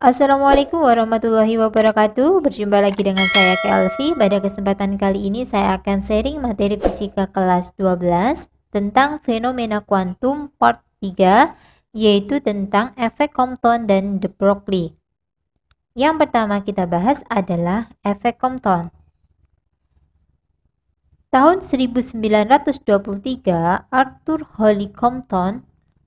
Assalamualaikum warahmatullahi wabarakatuh. Berjumpa lagi dengan saya Kelvi. Pada kesempatan kali ini saya akan sharing materi fisika kelas 12 tentang fenomena kuantum part 3, yaitu tentang efek Compton dan de Broglie. Yang pertama kita bahas adalah efek Compton. Tahun 1923, Arthur Holly Compton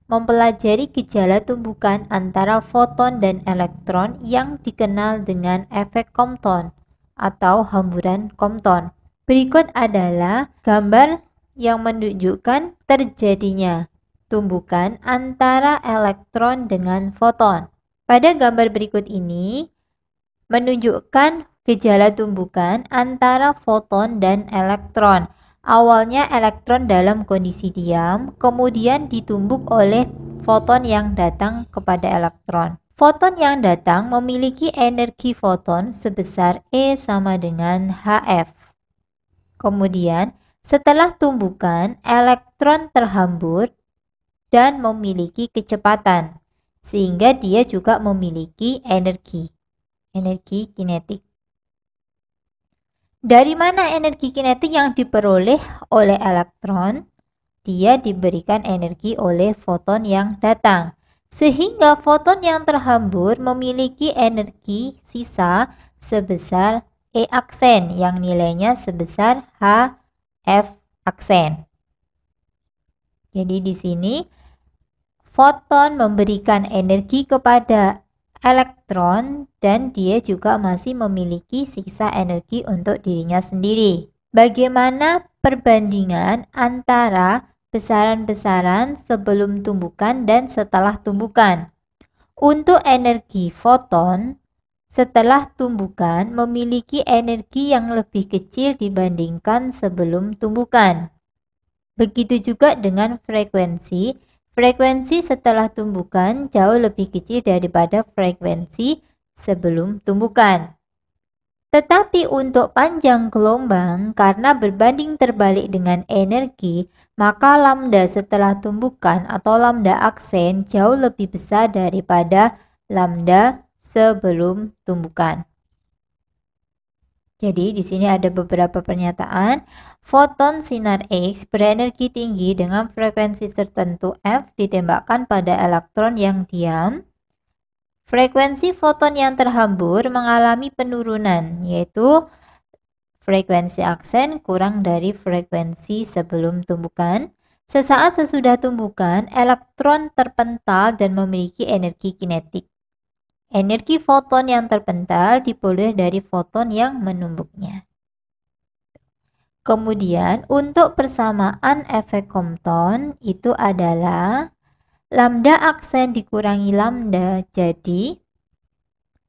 mempelajari gejala tumbukan antara foton dan elektron yang dikenal dengan efek Compton atau hamburan Compton. Berikut adalah gambar yang menunjukkan terjadinya tumbukan antara elektron dengan foton. Pada gambar berikut ini menunjukkan gejala tumbukan antara foton dan elektron. Awalnya elektron dalam kondisi diam, kemudian ditumbuk oleh foton yang datang kepada elektron. Foton yang datang memiliki energi foton sebesar E sama dengan HF. Kemudian, setelah tumbukan, elektron terhambur dan memiliki kecepatan, sehingga dia juga memiliki energi kinetik. Dari mana energi kinetik yang diperoleh oleh elektron? Dia diberikan energi oleh foton yang datang, sehingga foton yang terhambur memiliki energi sisa sebesar E aksen yang nilainya sebesar HF aksen. Jadi di sini foton memberikan energi kepada elektron dan dia juga masih memiliki sisa energi untuk dirinya sendiri. Bagaimana perbandingan antara besaran-besaran sebelum tumbukan dan setelah tumbukan? Untuk energi foton, setelah tumbukan memiliki energi yang lebih kecil dibandingkan sebelum tumbukan. Begitu juga dengan frekuensi. Frekuensi setelah tumbukan jauh lebih kecil daripada frekuensi sebelum tumbukan. Tetapi untuk panjang gelombang, karena berbanding terbalik dengan energi, maka lambda setelah tumbukan atau lambda aksen jauh lebih besar daripada lambda sebelum tumbukan. Jadi di sini ada beberapa pernyataan. Foton sinar X berenergi tinggi dengan frekuensi tertentu F ditembakkan pada elektron yang diam. Frekuensi foton yang terhambur mengalami penurunan, yaitu frekuensi aksen kurang dari frekuensi sebelum tumbukan. Sesaat sesudah tumbukan, elektron terpental dan memiliki energi kinetik. Energi foton yang terpental diperoleh dari foton yang menumbuknya. Kemudian untuk persamaan efek Compton itu adalah lambda aksen dikurangi lambda, jadi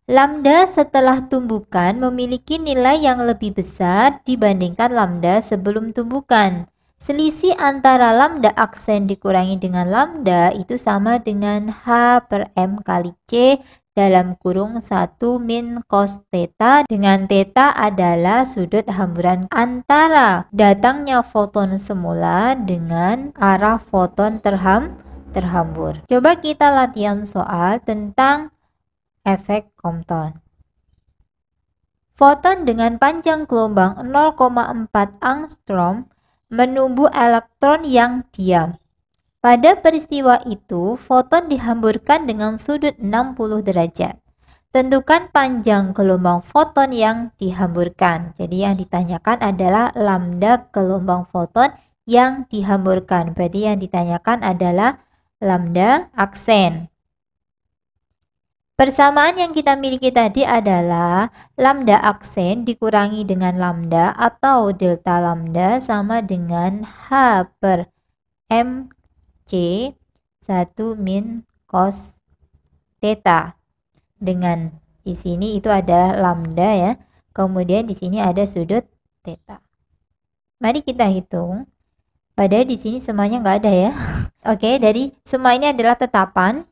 lambda setelah tumbukan memiliki nilai yang lebih besar dibandingkan lambda sebelum tumbukan. Selisih antara lambda aksen dikurangi dengan lambda itu sama dengan H per M kali C dalam kurung 1 min cos theta, dengan theta adalah sudut hamburan antara datangnya foton semula dengan arah foton terhambur. Coba kita latihan soal tentang efek Compton. Foton dengan panjang gelombang 0,4 angstrom menumbuh elektron yang diam. Pada peristiwa itu, foton dihamburkan dengan sudut 60 derajat. Tentukan panjang gelombang foton yang dihamburkan. Jadi yang ditanyakan adalah lambda gelombang foton yang dihamburkan. Berarti yang ditanyakan adalah lambda aksen. Persamaan yang kita miliki tadi adalah lambda aksen dikurangi dengan lambda atau delta lambda sama dengan H per M C 1 min cos theta. Dengan di sini itu adalah lambda ya. Kemudian di sini ada sudut theta. Mari kita hitung. Padahal di sini semuanya nggak ada ya. Oke, dari semua ini adalah tetapan.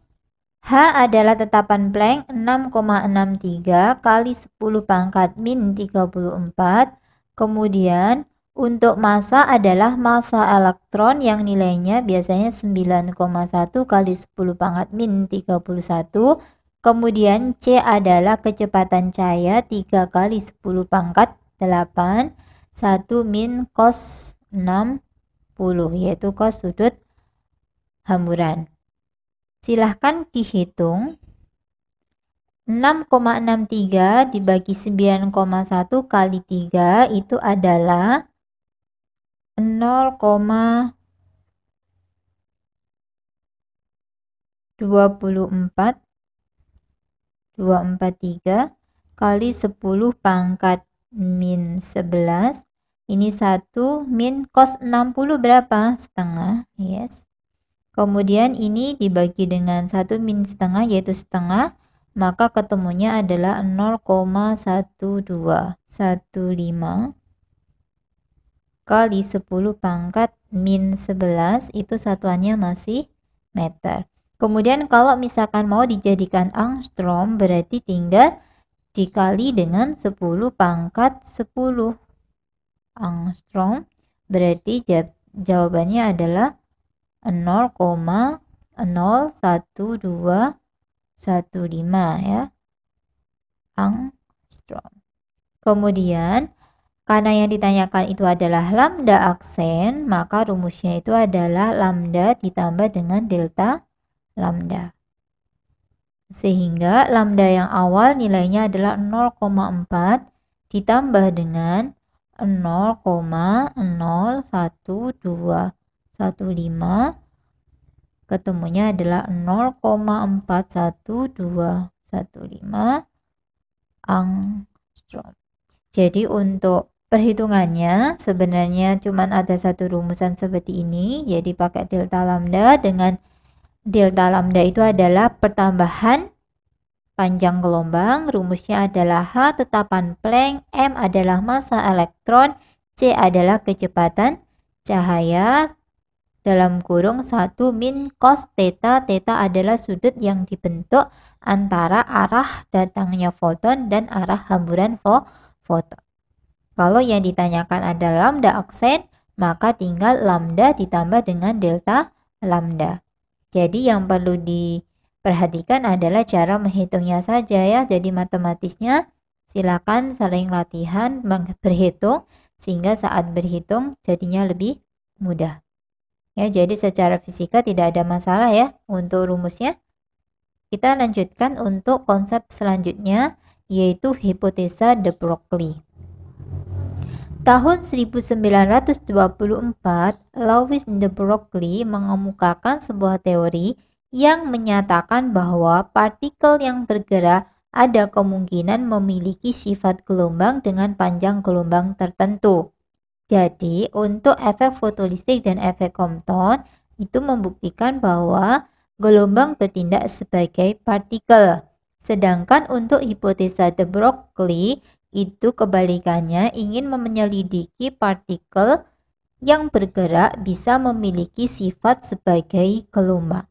H adalah tetapan Planck 6,63 kali 10 pangkat min 34. Kemudian untuk massa adalah massa elektron yang nilainya biasanya 9,1 kali 10 pangkat min 31. Kemudian C adalah kecepatan cahaya 3 kali 10 pangkat 8, 1 min cos 60, yaitu cos sudut hamburan. Silahkan dihitung. 6,63 dibagi 9,1 kali 3 itu adalah 0,243 kali 10 pangkat min 11. Ini 1 min cos 60 berapa? Setengah, yes. Kemudian ini dibagi dengan 1 min setengah, yaitu setengah, maka ketemunya adalah 0,1215 kali 10 pangkat min 11, itu satuannya masih meter. Kemudian kalau misalkan mau dijadikan angstrom, berarti tinggal dikali dengan 10 pangkat 10 angstrom, berarti jawabannya adalah 0,01215 ya, angstrom. Kemudian karena yang ditanyakan itu adalah lambda aksen, maka rumusnya itu adalah lambda ditambah dengan delta lambda. Sehingga lambda yang awal nilainya adalah 0,4 ditambah dengan 0,01215, ketemunya adalah 0,41215 angstrom. Jadi untuk perhitungannya sebenarnya cuma ada satu rumusan seperti ini, jadi pakai delta lambda. Dengan delta lambda itu adalah pertambahan panjang gelombang, rumusnya adalah H tetapan Planck, M adalah massa elektron, C adalah kecepatan cahaya, dalam kurung 1 min cos theta. Theta adalah sudut yang dibentuk antara arah datangnya foton dan arah hamburan foton. Kalau yang ditanyakan adalah lambda aksen, maka tinggal lambda ditambah dengan delta lambda. Jadi yang perlu diperhatikan adalah cara menghitungnya saja ya. Jadi matematisnya silakan sering latihan berhitung sehingga saat berhitung jadinya lebih mudah. Ya, jadi secara fisika tidak ada masalah ya untuk rumusnya. Kita lanjutkan untuk konsep selanjutnya, yaitu hipotesa de Broglie. Tahun 1924, Louis de Broglie mengemukakan sebuah teori yang menyatakan bahwa partikel yang bergerak ada kemungkinan memiliki sifat gelombang dengan panjang gelombang tertentu. Jadi, untuk efek fotolistrik dan efek Compton itu membuktikan bahwa gelombang bertindak sebagai partikel. Sedangkan untuk hipotesa de Broglie itu kebalikannya, ingin menyelidiki partikel yang bergerak bisa memiliki sifat sebagai gelombang.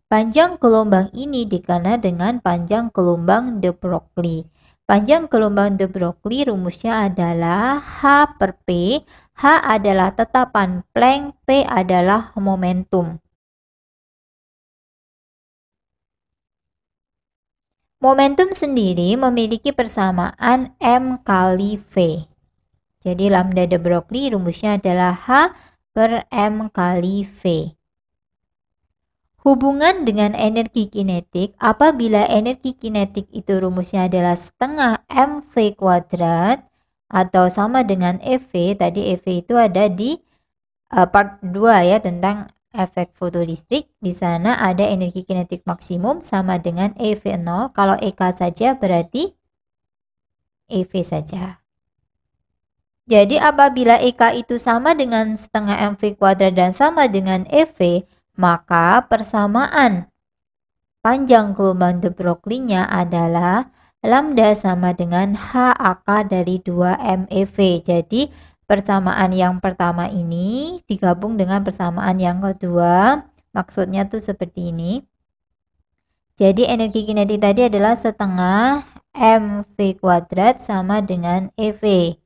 Panjang gelombang ini dikenal dengan panjang gelombang de Broglie. Panjang gelombang de Broglie rumusnya adalah H per P. H adalah tetapan Planck, P adalah momentum. Momentum sendiri memiliki persamaan M kali V. Jadi lambda de Broglie rumusnya adalah H per M kali V. Hubungan dengan energi kinetik, apabila energi kinetik itu rumusnya adalah setengah mv kuadrat atau sama dengan EV, tadi EV itu ada di part 2 ya, tentang efek fotolistrik. Di sana ada energi kinetik maksimum sama dengan EV0. Kalau EK saja berarti EV saja. Jadi apabila EK itu sama dengan setengah mv kuadrat dan sama dengan EV, maka persamaan panjang gelombang de Broglie-nya adalah lambda sama dengan H AK dari 2 MeV. Jadi persamaan yang pertama ini digabung dengan persamaan yang kedua, maksudnya tuh seperti ini. Jadi energi kinetik tadi adalah setengah mv kuadrat sama dengan EV.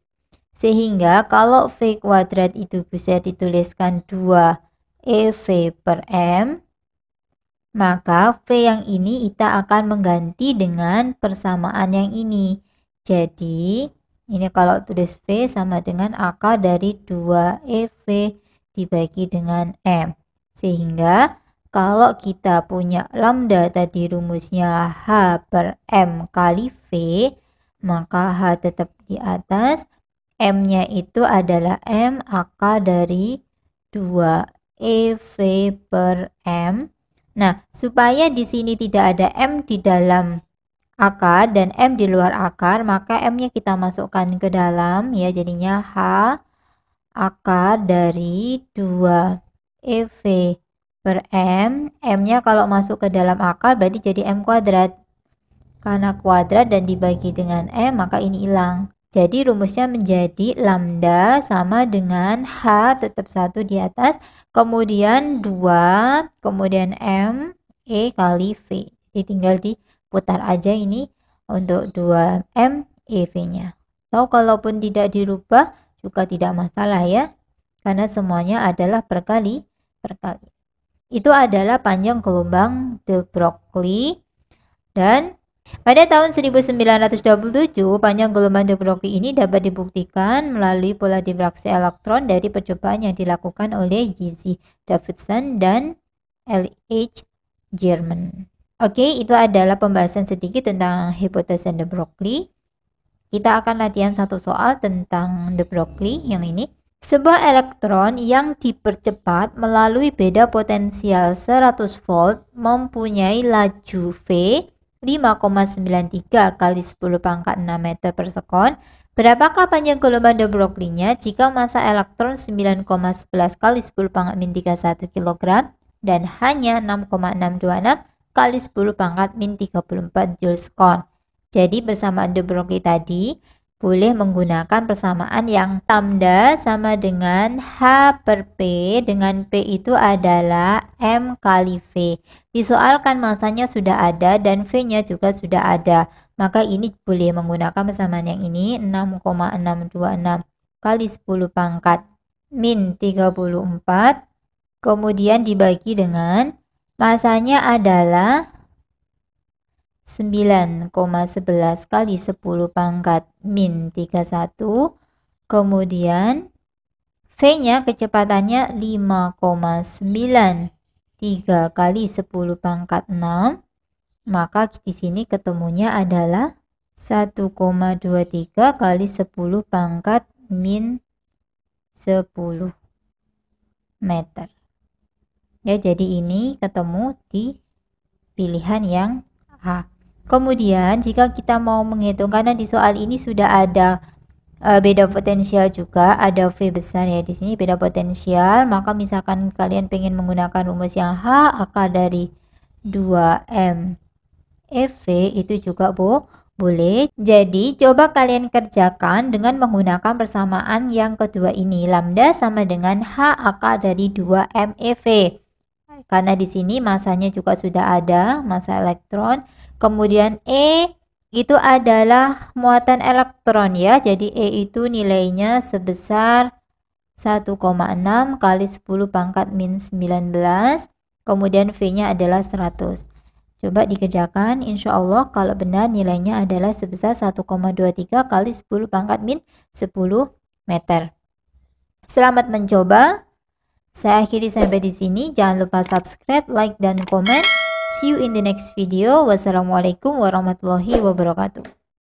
Sehingga kalau V kuadrat itu bisa dituliskan 2 EV per M, maka V yang ini kita akan mengganti dengan persamaan yang ini. Jadi, ini kalau tulis V sama dengan akar dari 2EV dibagi dengan M. Sehingga, kalau kita punya lambda tadi rumusnya H per M kali V, maka H tetap di atas. M-nya itu adalah M akar dari 2EV per M. Nah, supaya di sini tidak ada M di dalam akar dan M di luar akar, maka M-nya kita masukkan ke dalam ya, jadinya H akar dari 2EV per M. M-nya kalau masuk ke dalam akar berarti jadi M kuadrat. Karena kuadrat dan dibagi dengan M, maka ini hilang. Jadi rumusnya menjadi lambda sama dengan H tetap 1 di atas, kemudian 2, kemudian M, E kali V. Jadi tinggal diputar aja ini untuk 2M, E, V-nya. Atau kalaupun tidak dirubah juga tidak masalah ya, karena semuanya adalah perkali. Itu adalah panjang gelombang de Broglie. Dan pada tahun 1927, panjang gelombang de Broglie ini dapat dibuktikan melalui pola difraksi elektron dari percobaan yang dilakukan oleh J.Z. Davidson dan L.H. German. Oke, itu adalah pembahasan sedikit tentang hipotesa de Broglie. Kita akan latihan satu soal tentang de Broglie yang ini. Sebuah elektron yang dipercepat melalui beda potensial 100 volt mempunyai laju V 5,93 kali 10 pangkat 6 meter per sekon. Berapakah panjang gelombang de Broglie-nya jika massa elektron 9,11 kali 10 pangkat min 31 kg dan hanya 6,626 kali 10 pangkat min 34 joule sekon. Jadi persamaan de Broglie tadi boleh menggunakan persamaan yang lambda sama dengan H per P, dengan P itu adalah M kali V. Disoalkan masanya sudah ada dan V-nya juga sudah ada. Maka ini boleh menggunakan persamaan yang ini 6,626 kali 10 pangkat min 34. Kemudian dibagi dengan masanya adalah 9,11 kali 10 pangkat min 31. Kemudian V-nya kecepatannya 5,93 kali 10 pangkat 6. Maka di sini ketemunya adalah 1,23 kali 10 pangkat min 10 meter. Ya, jadi ini ketemu di pilihan yang A. Kemudian jika kita mau menghitung, karena di soal ini sudah ada beda potensial juga, ada V besar ya di sini beda potensial, maka misalkan kalian pengen menggunakan rumus yang H akar dari 2M EV itu juga boleh. Jadi coba kalian kerjakan dengan menggunakan persamaan yang kedua ini, lambda sama dengan H akar dari 2M EV. Karena di sini masanya juga sudah ada, massa elektron. Kemudian E itu adalah muatan elektron ya. Jadi E itu nilainya sebesar 1,6 kali 10 pangkat min 19. Kemudian V-nya adalah 100. Coba dikerjakan, insya Allah kalau benar nilainya adalah sebesar 1,23 kali 10 pangkat min 10 meter. Selamat mencoba. Saya akhiri sampai di sini. Jangan lupa subscribe, like, dan komen. See you in the next video. Wassalamualaikum warahmatullahi wabarakatuh.